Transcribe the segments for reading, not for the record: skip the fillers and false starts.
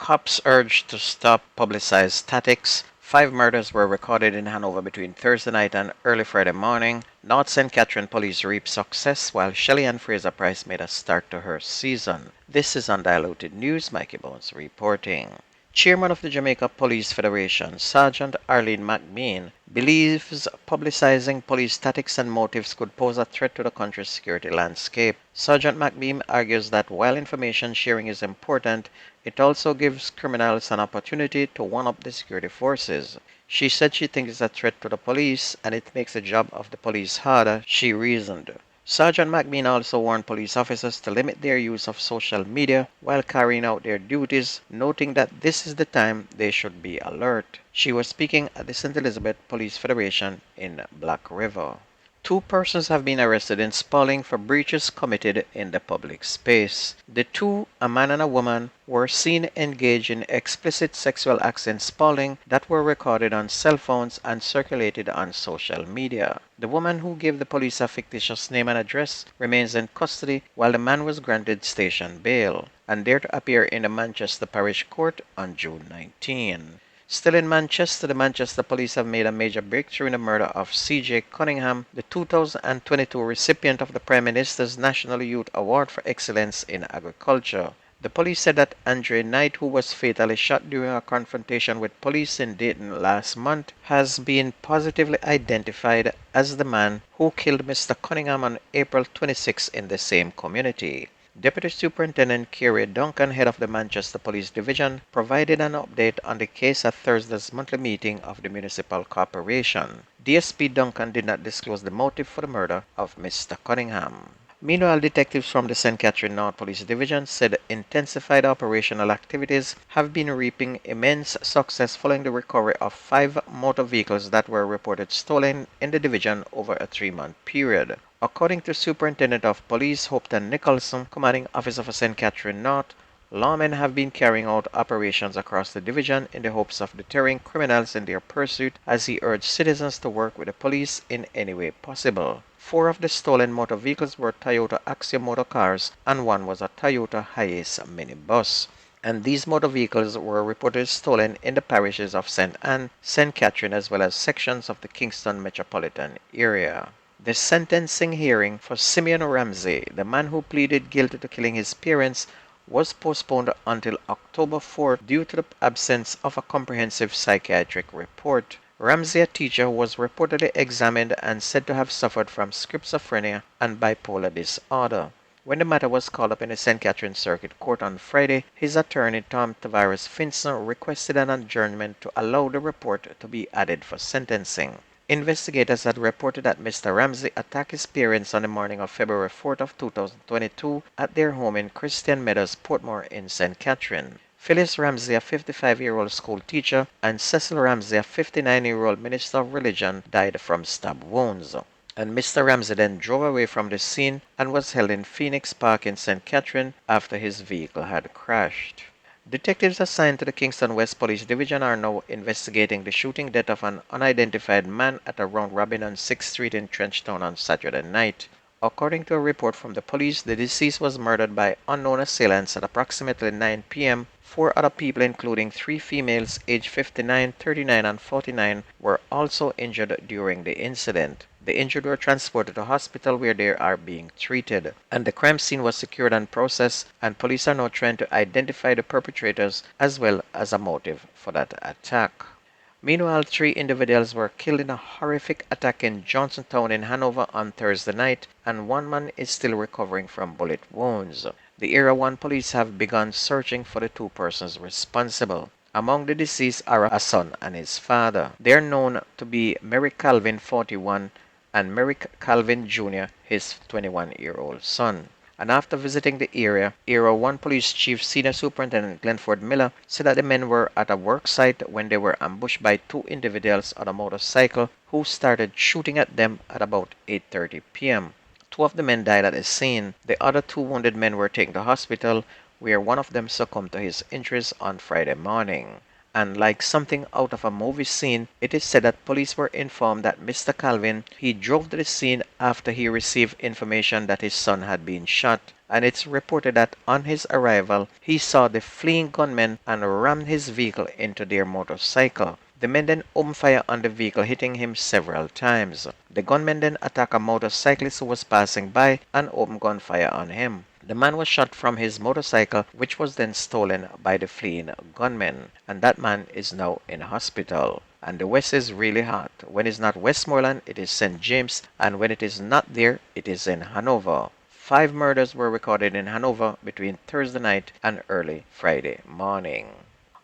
Cops urged to stop publicized tactics. 5 murders were recorded in Hanover between Thursday night and early Friday morning. North St. Catherine police reaped success while Shelly-Ann Fraser-Pryce made a start to her season. This is Undiluted News. Mikey Bones reporting. Chairman of the Jamaica Police Federation, Sergeant Arlene McBean, believes publicizing police tactics and motives could pose a threat to the country's security landscape. Sergeant McBean argues that while information sharing is important, it also gives criminals an opportunity to one-up the security forces. She said she thinks it's a threat to the police and it makes the job of the police harder, she reasoned. Sergeant McBean also warned police officers to limit their use of social media while carrying out their duties, noting that this is the time they should be alert. She was speaking at the St. Elizabeth Police Federation in Black River. 2 persons have been arrested in Spalding for breaches committed in the public space. The two, a man and a woman, were seen engaged in explicit sexual acts in Spalding that were recorded on cell phones and circulated on social media. The woman, who gave the police a fictitious name and address, remains in custody while the man was granted station bail and dare to appear in the Manchester Parish Court on June 19. Still in Manchester, the Manchester police have made a major breakthrough in the murder of C.J. Cunningham, the 2022 recipient of the Prime Minister's National Youth Award for Excellence in Agriculture. The police said that Andre Knight, who was fatally shot during a confrontation with police in Dayton last month, has been positively identified as the man who killed Mr. Cunningham on April 26 in the same community. Deputy Superintendent Kerry Duncan, head of the Manchester Police Division, provided an update on the case at Thursday's monthly meeting of the municipal corporation. DSP Duncan did not disclose the motive for the murder of Mr. Cunningham. Meanwhile, detectives from the St. Catherine North Police Division said intensified operational activities have been reaping immense success following the recovery of 5 motor vehicles that were reported stolen in the division over a 3-month period. According to Superintendent of Police Hopton Nicholson, commanding officer for St. Catherine North, lawmen have been carrying out operations across the division in the hopes of deterring criminals in their pursuit, as he urged citizens to work with the police in any way possible. 4 of the stolen motor vehicles were Toyota Axia motor cars and 1 was a Toyota Hiace minibus. And these motor vehicles were reported stolen in the parishes of St. Anne, St. Catherine, as well as sections of the Kingston metropolitan area. The sentencing hearing for Simeon Ramsey, the man who pleaded guilty to killing his parents, was postponed until October 4th due to the absence of a comprehensive psychiatric report. Ramsey, a teacher, was reportedly examined and said to have suffered from schizophrenia and bipolar disorder. When the matter was called up in the St. Catherine Circuit Court on Friday, his attorney Tom Tavares Finson requested an adjournment to allow the report to be added for sentencing. Investigators had reported that Mr. Ramsey attacked his parents on the morning of February 4th of 2022 at their home in Christian Meadows, Portmore in St. Catherine. Phyllis Ramsey, a 55-year-old school teacher, and Cecil Ramsey, a 59-year-old minister of religion, died from stab wounds. And Mr. Ramsey then drove away from the scene and was held in Phoenix Park in St. Catherine after his vehicle had crashed. Detectives assigned to the Kingston West Police Division are now investigating the shooting death of an unidentified man at a round robin on 6th Street in Trenchtown on Saturday night. According to a report from the police, the deceased was murdered by unknown assailants at approximately 9 p.m. 4 other people, including 3 females aged 59, 39, and 49, were also injured during the incident. The injured were transported to hospital where they are being treated, and the crime scene was secured and processed, and police are now trying to identify the perpetrators as well as a motive for that attack. Meanwhile, 3 individuals were killed in a horrific attack in Johnsontown in Hanover on Thursday night, and 1 man is still recovering from bullet wounds. The Area 1 police have begun searching for the 2 persons responsible. Among the deceased are a son and his father. They are known to be Merrick Calvin, 41, and Merrick Calvin Jr., his 21-year-old son. And after visiting the area, Area 1 Police Chief Senior Superintendent Glenford Miller said that the men were at a work site when they were ambushed by 2 individuals on a motorcycle who started shooting at them at about 8:30 p.m. 2 of the men died at the scene. The other 2 wounded men were taken to hospital, where one of them succumbed to his injuries on Friday morning. And like something out of a movie scene, it is said that police were informed that Mr. Calvin, he drove to the scene after he received information that his son had been shot, and it's reported that on his arrival, he saw the fleeing gunmen and rammed his vehicle into their motorcycle. The men then opened fire on the vehicle, hitting him several times. The gunmen then attacked a motorcyclist who was passing by and opened gunfire on him. The man was shot from his motorcycle, which was then stolen by the fleeing gunmen, and that man is now in hospital. And the West is really hot. When it's not Westmoreland, it is St. James, and when it is not there, it is in Hanover. 5 murders were recorded in Hanover between Thursday night and early Friday morning.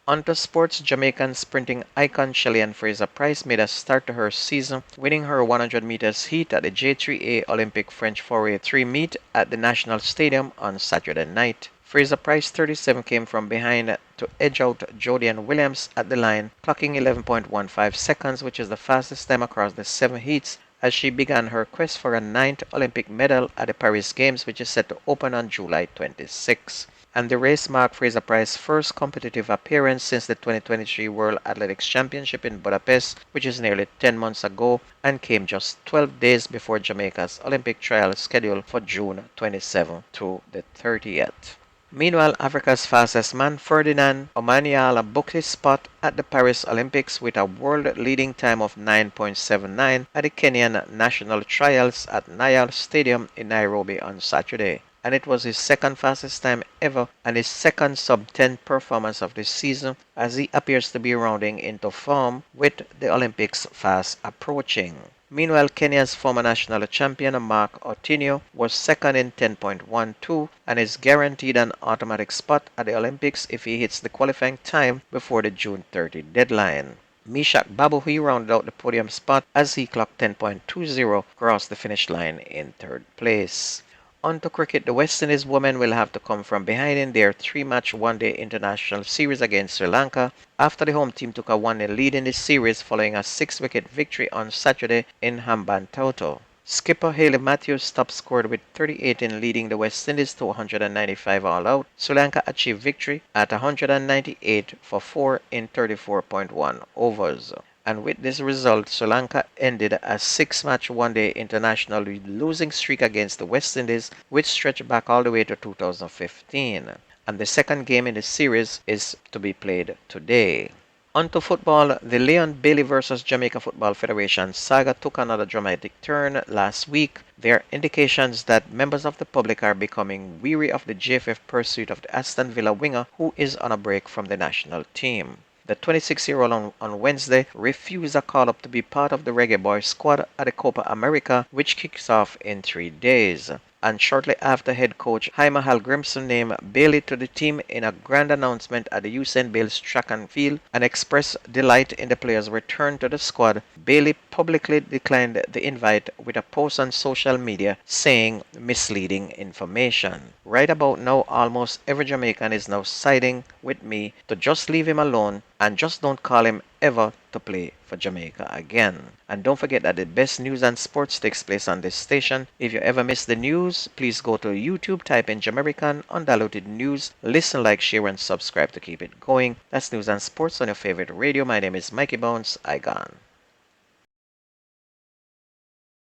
On to sports, Jamaican sprinting icon Shelly-Ann Fraser-Pryce made a start to her season, winning her 100 meters heat at the J3A Olympic French 4A3 meet at the National Stadium on Saturday night. Fraser-Pryce 37 came from behind to edge out Jodianne Williams at the line, clocking 11.15 seconds, which is the fastest time across the 7 heats, as she began her quest for a 9th Olympic medal at the Paris Games, which is set to open on July 26. And the race marked Fraser-Pryce's first competitive appearance since the 2023 World Athletics Championship in Budapest, which is nearly 10 months ago, and came just 12 days before Jamaica's Olympic trial scheduled for June 27 to the 30th. Meanwhile, Africa's fastest man, Ferdinand Omanyala, booked his spot at the Paris Olympics with a world-leading time of 9.79 at the Kenyan National Trials at Nyayo Stadium in Nairobi on Saturday. And it was his second fastest time ever and his second sub-10 performance of the season, as he appears to be rounding into form with the Olympics fast approaching. Meanwhile, Kenya's former national champion Mark Otinio was second in 10.12 and is guaranteed an automatic spot at the Olympics if he hits the qualifying time before the June 30 deadline. Mishak Babuhi rounded out the podium spot as he clocked 10.20 across the finish line in 3rd place. On to cricket, the West Indies women will have to come from behind in their 3-match one-day international series against Sri Lanka after the home team took a 1-0 lead in the series following a 6-wicket victory on Saturday in Hambantota. Skipper Hayley Matthews top scored with 38 in leading the West Indies to 195 all out. Sri Lanka achieved victory at 198 for 4 in 34.1 overs. And with this result, Sri Lanka ended a 6-match one-day international losing streak against the West Indies, which stretched back all the way to 2015. And the second game in the series is to be played today. On to football, the Leon Bailey versus Jamaica Football Federation saga took another dramatic turn last week. There are indications that members of the public are becoming weary of the JFF pursuit of the Aston Villa winger who is on a break from the national team. The 26-year-old on Wednesday refused a call-up to be part of the Reggae Boys squad at the Copa America, which kicks off in 3 days. And shortly after, head coach Jaime Hallgrimsson named Bailey to the team in a grand announcement at the Usain Bolt track and field and expressed delight in the player's return to the squad. Bailey publicly declined the invite with a post on social media saying misleading information. Right about now, almost every Jamaican is now siding with me to just leave him alone and just don't call him ever to play for Jamaica again. And don't forget that the best news and sports takes place on this station. If you ever miss the news, please go to YouTube, type in Jamerican Undiluted News, listen, like, share, and subscribe to keep it going. That's news and sports on your favorite radio. My name is Mikey Bones. I gone.